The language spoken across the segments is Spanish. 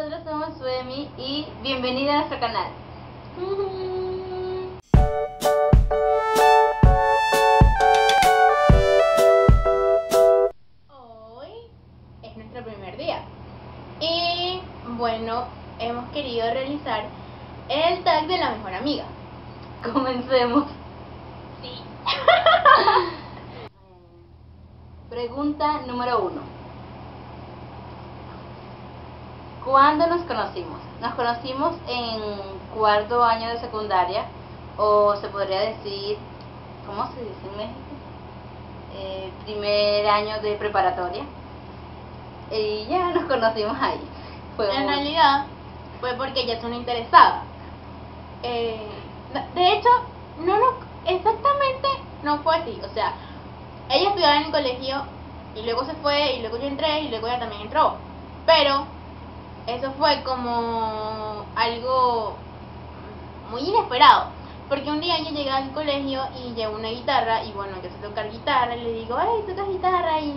nosotros somos Zuemi y bienvenida a nuestro canal. Hoy es nuestro primer día y bueno, hemos querido realizar el tag de la mejor amiga. Comencemos. Sí. Pregunta número 1. ¿Cuándo nos conocimos? Nos conocimos en cuarto año de secundaria, o se podría decir, ¿cómo se dice en México? Primer año de preparatoria. Y ya nos conocimos ahí. En realidad fue porque ella es una interesada. De hecho, exactamente no fue así. O sea, ella estudiaba en el colegio y luego se fue y luego yo entré y luego ella también entró. Pero eso fue como algo muy inesperado, porque un día yo llegué al colegio y llevo una guitarra y bueno, yo sé tocar guitarra y le digo, ¡ay, tocas guitarra! Y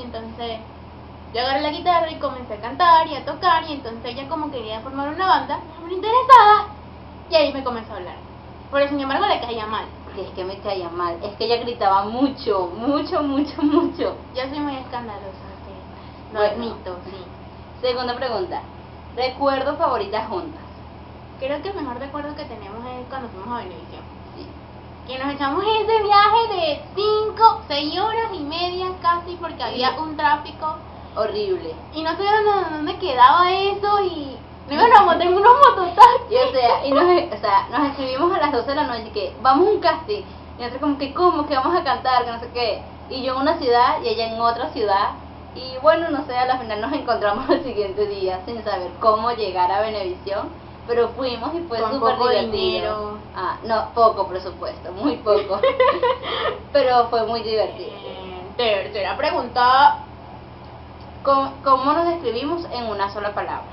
entonces yo agarré la guitarra y comencé a cantar y a tocar, y entonces ella como quería formar una banda, muy interesada, y ahí me comenzó a hablar. Pero sin embargo le caía mal. Es que me caía mal, es que ella gritaba mucho. Yo soy muy escandalosa, sí. Lo admito, sí. Segunda pregunta. ¿Recuerdo favoritas juntas? Creo que el mejor recuerdo que tenemos es cuando fuimos a Venevisión. Sí. Que nos echamos ese viaje de 5, 6 horas y media casi, porque había un tráfico horrible. Y no sabíamos dónde quedaba eso y no íbamos a tener unos mototaxis. Y nos escribimos a las 12 de la noche que vamos a un casting. Y nosotros como que, ¿cómo? Que vamos a cantar, que no sé qué. Y yo en una ciudad y ella en otra ciudad. Y bueno, no sé, a la final nos encontramos el siguiente día sin saber cómo llegar a Venevisión, pero fuimos y fue súper divertido. Dinero. No, poco presupuesto, muy poco, pero fue muy divertido. Tercera pregunta. ¿Cómo nos describimos en una sola palabra?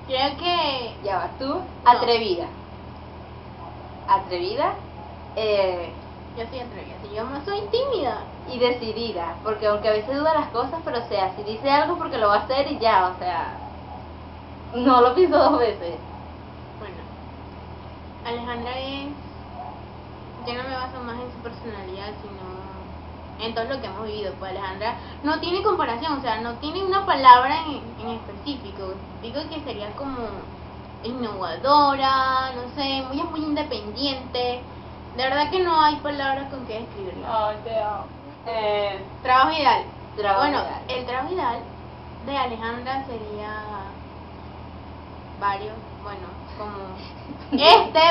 Creo que... Ya va, tú, no. Atrevida. Atrevida. Yo soy atrevida, yo no soy tímida. Y decidida, porque aunque a veces duda las cosas, pero o sea, si dice algo porque lo va a hacer y ya, o sea, no lo pienso 2 veces. Bueno, Alejandra es... Yo no me baso más en su personalidad, sino en todo lo que hemos vivido. Pues Alejandra no tiene comparación, o sea, no tiene una palabra en específico. Digo que sería como innovadora, no sé, muy independiente. De verdad que no hay palabras con que describirla. Ay, te amo. Trabajo ideal. Ideal. El trabajo ideal de Alejandra sería varios, bueno, como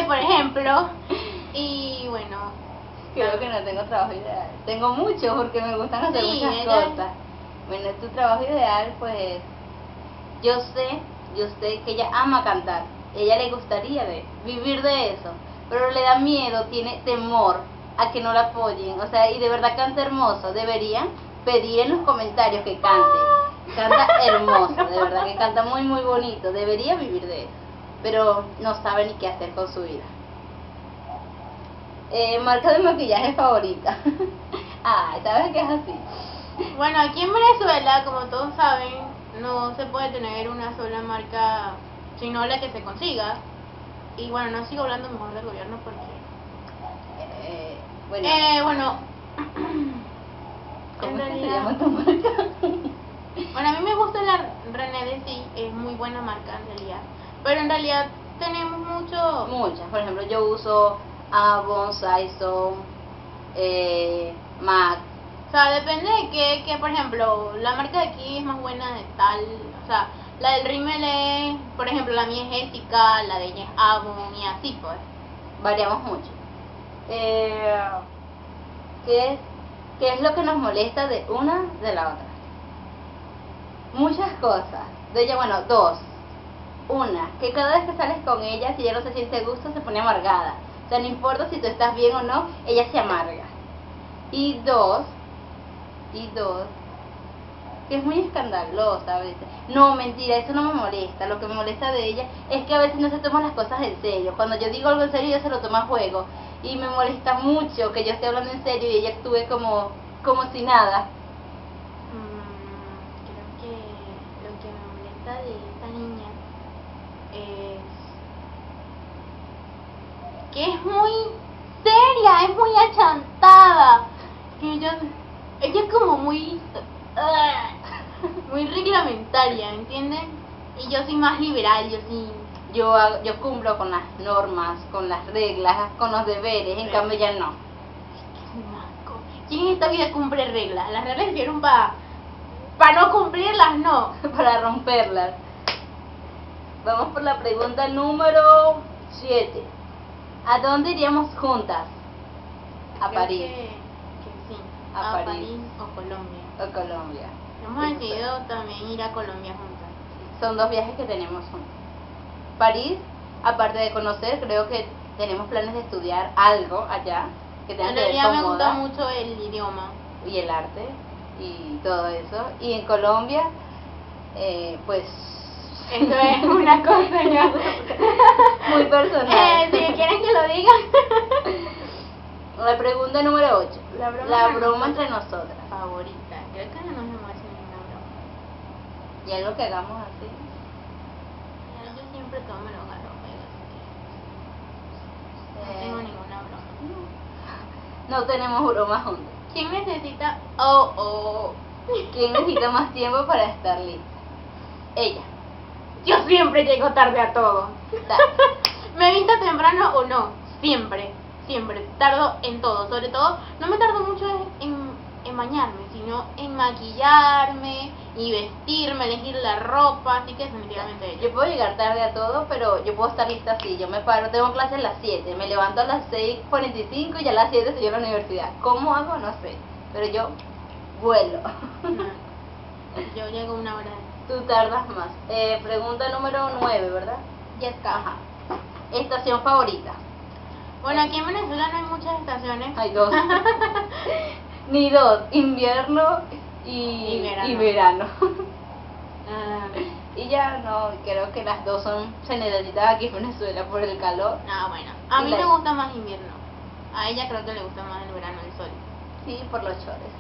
por ejemplo. Y bueno, creo que no tengo trabajo ideal. Tengo muchos porque me gustan hacer muchas cosas. Bueno, tu trabajo ideal, pues yo sé que ella ama cantar. Ella le gustaría vivir de eso, pero le da miedo, tiene temor a que no la apoyen. O sea, y de verdad canta hermoso. Deberían pedir en los comentarios que cante. Canta hermoso, de verdad que canta muy bonito. Debería vivir de eso, pero no sabe ni qué hacer con su vida. Marca de maquillaje favorita. ¿Sabes qué es así? Bueno, aquí en Venezuela, como todos saben, no se puede tener una sola marca, sino la que se consiga. Y bueno, no sigo hablando mejor del gobierno porque... bueno. ¿Cómo se llama tu marca? Bueno, a mí me gusta la René de Sí, es muy buena marca en realidad. Pero en realidad tenemos muchas. Por ejemplo, yo uso Avon, Saison, MAC. O sea, depende de que, por ejemplo, la marca de aquí es más buena de tal. O sea, la del Rimmel es, por ejemplo, la mía es Ética, la de ella es Avon y así pues. Variamos mucho. ¿Qué es lo que nos molesta de una de la otra? Muchas cosas. De ella, bueno, 2. Una, que cada vez que sales con ella, si ella no se siente a gusto, se pone amargada. O sea, no importa si tú estás bien o no, ella se amarga. Y dos, que es muy escandalosa a veces. No, mentira, eso no me molesta. Lo que me molesta de ella es que a veces no se toman las cosas en serio. Cuando yo digo algo en serio, ella se lo toma a juego. Y me molesta mucho que yo esté hablando en serio y ella actúe como si nada. que es muy seria, es muy achantada, que ella es como muy muy reglamentaria, ¿entienden? Y yo soy más liberal, yo cumplo con las normas, con las reglas, con los deberes, en cambio ya no. ¿Quién en esta vida cumple reglas? Las reglas sirvieron para no cumplirlas, no. Para romperlas. Vamos por la pregunta número 7. ¿A dónde iríamos juntas? A Creo París. Que sí. A París o Colombia. O Colombia. Hemos decidido también ir a Colombia juntas. Son 2 viajes que tenemos juntos. París, aparte de conocer, creo que tenemos planes de estudiar algo allá que tenga En que ver realidad con me gusta moda mucho el idioma. y el arte y todo eso. Y en Colombia, pues Eso es una cosa ya muy personal. Si quieren que lo digan. La pregunta número 8. La broma entre nosotras. Favorita. Creo que no nos hemos hecho ninguna broma. Y algo que hagamos así. Yo siempre todo me lo agarro, pero no tengo ninguna broma. No tenemos bromas juntos. ¿Quién necesita? ¿Quién necesita más tiempo para estar lista? Ella. Yo siempre llego tarde a todo. Me vista temprano o no, siempre tardo en todo. Sobre todo, no me tardo mucho en bañarme, sino en maquillarme y vestirme, elegir la ropa, así que definitivamente yo puedo llegar tarde a todo, pero yo puedo estar lista así. Yo me paro, tengo clase a las 7, me levanto a las 6:45 y ya a las 7 estoy en la universidad. ¿Cómo hago? No sé, pero yo vuelo. Yo llego una hora. Tú tardas más. Pregunta número 9, ¿verdad? Ya está. Ajá. Estación favorita. Bueno, aquí en Venezuela no hay muchas estaciones. Hay 2. Ni 2, invierno y verano. Y ya no, creo que las 2 se necesitan aquí en Venezuela por el calor. Bueno, a mí me gusta más invierno. A ella creo que le gusta más el verano, el sol. Sí, por los chores.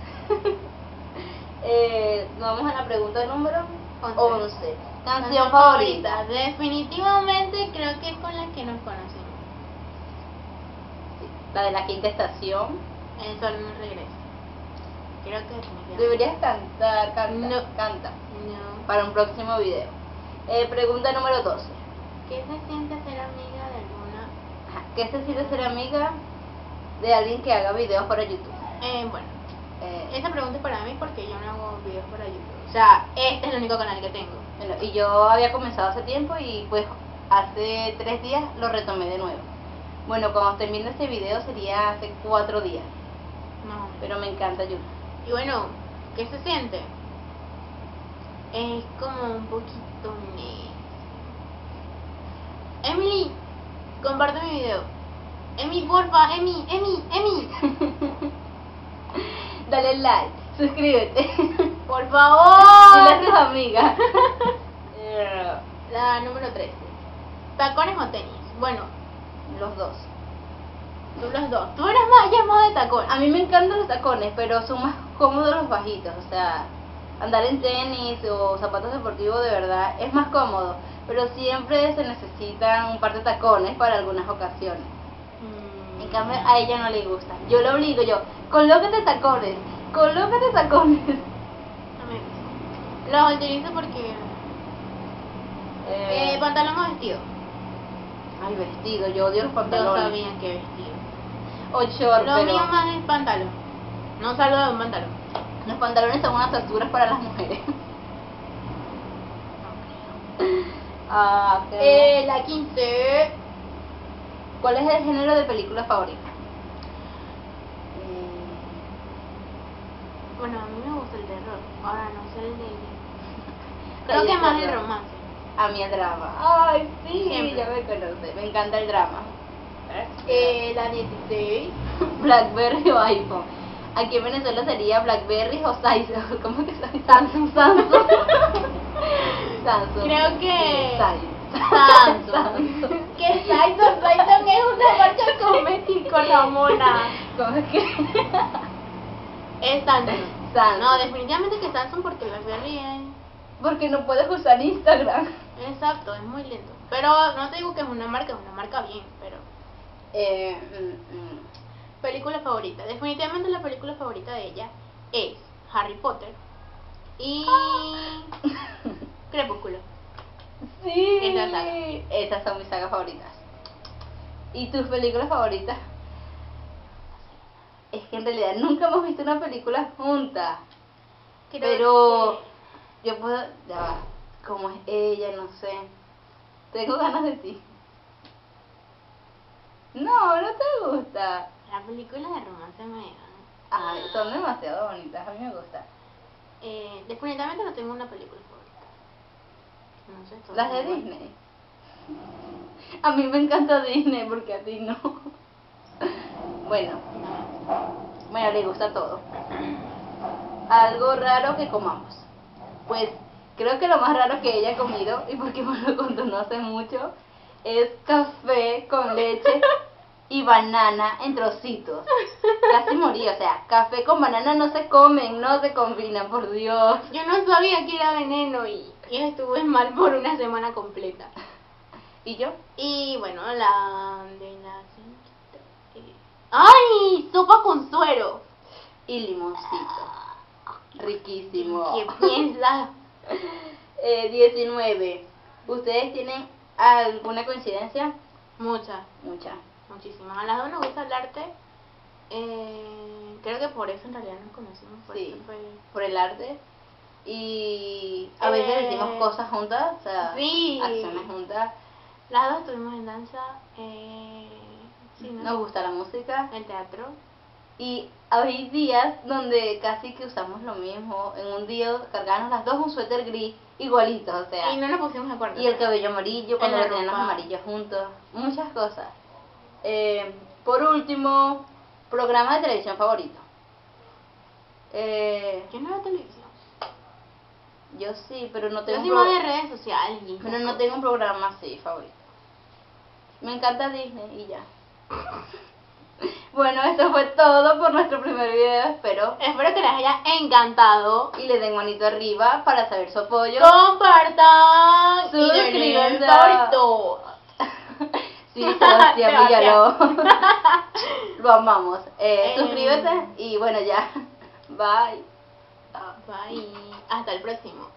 Vamos a la pregunta número 11. Canción favorita. Definitivamente creo que es con la que nos conocimos. Sí, la de la quinta estación. El sol no regresa. Creo que definitivamente. Deberías cantar, No. Canta. No. Para un próximo video. Pregunta número 12. ¿Qué se siente ser amiga de alguna? ¿Qué se siente ser amiga de alguien que haga videos para YouTube? Bueno, esa pregunta es para mí porque yo no hago videos para YouTube. O sea, este es el único canal que tengo. Bueno, y yo había comenzado hace tiempo y pues hace 3 días lo retomé de nuevo. Bueno, cuando estén viendo este video sería hace 4 días. No. Pero me encanta YouTube. Y bueno, ¿qué se siente? Es como un poquito Emily, comparte mi video. Emi, porfa, Emi. Dale like, suscríbete. Por favor. Dile a tus amigas. La número 13. ¿Tacones o tenis? Bueno, Los 2. tú los dos. Tú eres más llamada de tacones. A mí me encantan los tacones, pero son más cómodos los bajitos. O sea, andar en tenis o zapatos deportivos de verdad es más cómodo. Pero siempre se necesitan un par de tacones para algunas ocasiones. En cambio, a ella no le gusta. Yo le obligo, colócate tacones. No me gusta. Los utilizo porque... ¿pantalón o vestido? Ay, vestido, yo odio los Yo pantalones. sabía que vestido. O short, Lo pero mío más es pantalón. No salgo de un pantalón. los pantalones son unas torturas para las mujeres. La 15. ¿Cuál es el género de película favorita? Bueno, a mí me gusta el terror. Ahora no sé el de... Creo que más el romance. A mí el drama. Ay, sí, Siempre. ya me conoce. Me encanta el drama. La 16. Blackberry o iPhone. Aquí en Venezuela sería Blackberry o Samsung. ¿Cómo que Samsung? Samsung. Samsung. Creo que... Samsung. Samsung. Que Samsung es una marca cosmética, la mona. ¿Cómo es que? Es Samsung. Samsung. No, definitivamente que Samsung porque Blackberry es... Porque no puedes usar Instagram. Exacto, es muy lento. Pero no te digo que es una marca bien, pero... Película favorita. Definitivamente la película favorita de ella es Harry Potter y Crepúsculo. Sí, Esa saga. esas son mis sagas favoritas. ¿Y tus películas favoritas? Es que en realidad nunca hemos visto una película juntas. Creo Pero yo puedo, ya va, como es ella, no sé. Tengo ganas de ti. No, no te gusta. Las películas de romance me dan. Ay, son demasiado bonitas, a mí me gusta. Definitivamente no tengo una película favorita. No sé, todas Las de son igual. Disney. A mí me encanta Disney porque a ti no. Bueno, le gusta todo. Algo raro que comamos. Pues creo que lo más raro que ella ha comido, y porque me lo contó no hace mucho, es café con leche y banana en trocitos. Casi morí, o sea, café con banana no se comen, no se combinan, por Dios. Yo no sabía que era veneno y estuve mal por una semana completa. ¿Y yo? Y bueno, la de la... ¡Ay! Sopa con suero. Y limoncito. Riquísimo. ¿Qué piensas? 19. ¿Ustedes tienen alguna coincidencia? Muchas. Muchísimas. A las dos nos gusta el arte. Creo que por eso en realidad nos conocimos. Sí, por el arte. Y a veces decimos cosas juntas, o sea, sí, acciones juntas. Las dos estuvimos en danza. Sí, ¿no? Nos gusta la música. El teatro. Y hay días donde casi que usamos lo mismo. En un día cargamos las dos un suéter gris igualito, o sea. Y no nos pusimos de acuerdo. Y el cabello amarillo cuando la lo teníamos ropa. amarillo juntos. Muchas cosas. Por último, programa de televisión favorito. Yo no veo televisión. Yo sí, pero no Yo tengo soy más de redes sociales. pero no tengo un programa así favorito. Me encanta Disney y ya. Bueno, esto fue todo por nuestro primer video. Espero que les haya encantado. y le den manito arriba para saber su apoyo. Compartan. Suscríbanse. Y denle favorito. Sí, Sebastián Villalobos. Lo amamos. Suscríbete y bueno, ya. Bye. Bye. Hasta el próximo.